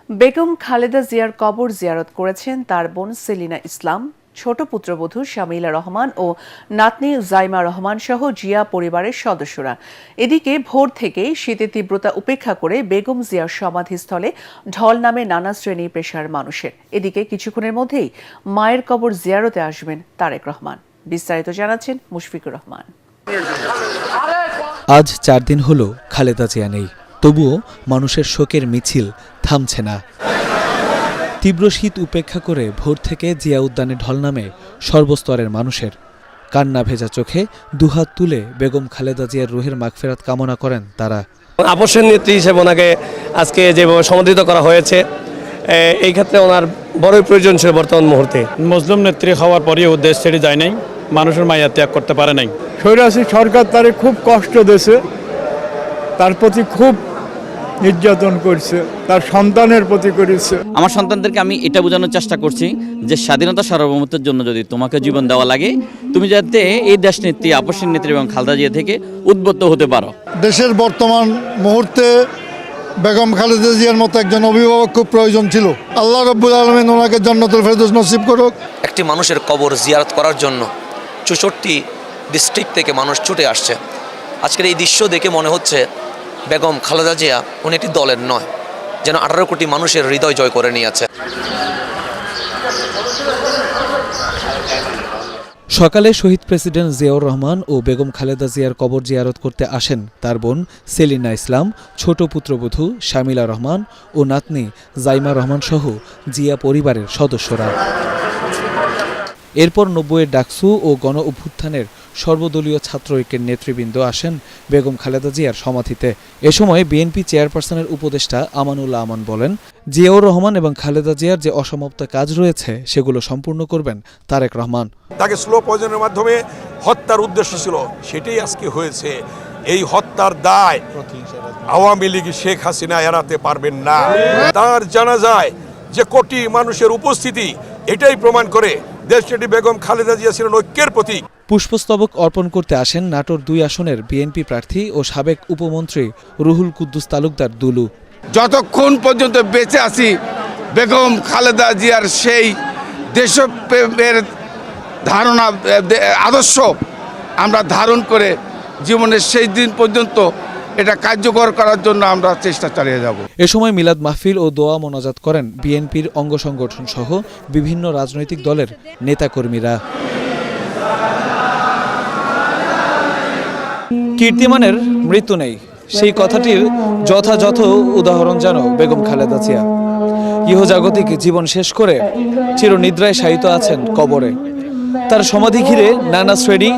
বেগম খালেদা জিয়ার কবর জিয়ারত করেছেন তার বোন সেলিনা ইসলাম, ছোট পুত্রবধূ শামিলা রহমান ও নাতনি জাইমা রহমান সহ জিয়া পরিবারের সদস্যরা। এদিকে ভোর থেকেই শীতের তীব্রতা উপেক্ষা করে বেগম জিয়ার সমাধিস্থলে ঢল নামে নানা শ্রেণী পেশার মানুষের। এদিকে কিছুক্ষণের মধ্যেই মায়ের কবর জিয়ারতে আসবেন তারেক রহমান। বিস্তারিত জানাচ্ছেন মুশফিকুর রহমান। আজ 4 দিন হলো খালেদা জিয়া নেই, তবুও মানুষের শোকের মিছিল থামছে না। তীব্র শীত উপেক্ষা করে ভোর থেকে জিয়া উদ্যানে ঢল নামে সর্বস্তরের মানুষের। কান্না ভেজা চোখে দুহাত তুলে বেগম খালেদা জিয়ার রুহের মাগফিরাত কামনা করেন তারা। আপসের নেত্রী হিসেবে ওনাকে আজকে যেভাবে সমাদৃত করা হয়েছে, এই ক্ষেত্রে ওনার বড়ই প্রয়োজন ছিল বর্তমান মুহূর্তে। মুসলিম নেত্রী হওয়ার পরেও দেশ ছেড়ে যায় নাই, মানুষের মায়া ত্যাগ করতে পারে নাই। স্বৈরাচারী সরকার তারে খুব কষ্ট দিয়েছে, তার প্রতি খুব নির্যাতন করছে, তার সন্তানের প্রতি করেছে। আমার সন্তানদেরকে আমি এটা বোঝানোর চেষ্টা করছি যে স্বাধীনতা সার্বভৌমত্বের জন্য যদি তোমাকে জীবন দেওয়া লাগে, তুমি যাতে এই দেশ নেত্রী, আপসের নেত্রী এবং খালেদা জিয়া থেকে উদ্বুদ্ধ হতে পারো। দেশের বর্তমান মুহূর্তে বেগম খালেদা জিয়ার মতো একজন অভিভাবক খুব প্রয়োজন ছিল। আল্লাহ রাব্বুল আলামিন ওনাকে জান্নাতুল ফেরদৌস নসিব করুক। একটি মানুষের কবর জিয়ারত করার জন্য 64 ডিস্ট্রিক্ট থেকে মানুষ ছুটে আসছে। আজকের এই দৃশ্য দেখে মনে হচ্ছে বেগম খালেদা জিয়া উনি একটি দলের নয়, যেন 18 কোটি মানুষের হৃদয় জয় করে নিয়েছে। সকালে শহীদ প্রেসিডেন্ট জিয়াউর রহমান ও বেগম খালেদা জিয়ার কবর জিয়ারত করতে আসেন তার বোন সেলিনা ইসলাম, ছোট পুত্রবধূ শামিলা রহমান ও নাতনি জাইমা রহমান সহ জিয়া পরিবারের সদস্যরা। এরপর 90-এর ডাকসু ও গণ অভ্যুত্থানের সর্বদলীয় ছাত্র ঐক্যের নেতৃবৃন্দ আসেন বেগম খালেদা জিয়ার সমাধিতে। এ সময় বিএনপি চেয়ারপারসনের উপদেষ্টা আমানুল্লাহ আমান বলেন, জিয়াউর রহমান এবং খালেদা জিয়ার যে অসমাপ্ত কাজ রয়েছে সেগুলো সম্পূর্ণ করবেন তারেক রহমান। তাকে স্লো পয়জনের মাধ্যমে হত্যার উদ্দেশ্য ছিল, সেটাই আজকে হয়েছে। এই হত্যার দায় আওয়ামী লীগ শেখ হাসিনা এড়াতে পারবেন না। তার জানা যায় যে কোটি মানুষের উপস্থিতি এটাই প্রমাণ করে দেশটি বেগম খালেদা জিয়া ছিলেন ঐক্যের প্রতীক। পুষ্পস্তবক অর্পণ করতে আসেন নাটোর 2 আসনের বিএনপি প্রার্থী ও সাবেক উপমন্ত্রী রুহুল কুদ্দুস তালুকদার দুলু। যতক্ষণ পর্যন্ত বেঁচে আছি, বেগম খালেদা জিয়ার সেই দেশপ্রেমের ধারণা, আদর্শ আমরা ধারণ করে জীবনের শেষ দিন পর্যন্ত এটা কার্যকর করার জন্য আমরা চেষ্টা চালিয়ে যাব। এ সময় মিলাদ মাহফিল ও দোয়া মোনাজাত করেন বিএনপির অঙ্গ সংগঠন সহ বিভিন্ন রাজনৈতিক দলের নেতাকর্মীরা। কীর্তিমানের মৃত্যু নেই, সেই কথাটির যথাযথ উদাহরণ যেন বেগম খালেদা জিয়া। ইহজাগতিক জীবন শেষ করে চিরনিদ্রায় শায়িত আছেন কবরে। তার সমাধি ঘিরে নানা শ্রেণী,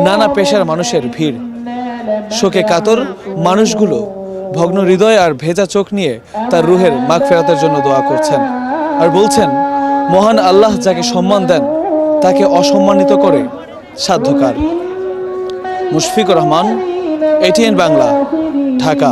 নানা পেশার মানুষের ভিড়। শোকে কাতর মানুষগুলো ভগ্ন হৃদয় আর ভেজা চোখ নিয়ে তার রুহের মাগফিরাতের জন্য দোয়া করছেন আর বলছেন, মহান আল্লাহ যাকে সম্মান দেন তাকে অসম্মানিত করে সাধ্যকার। মুশফিকুর রহমান, ATN বাংলা, ঢাকা।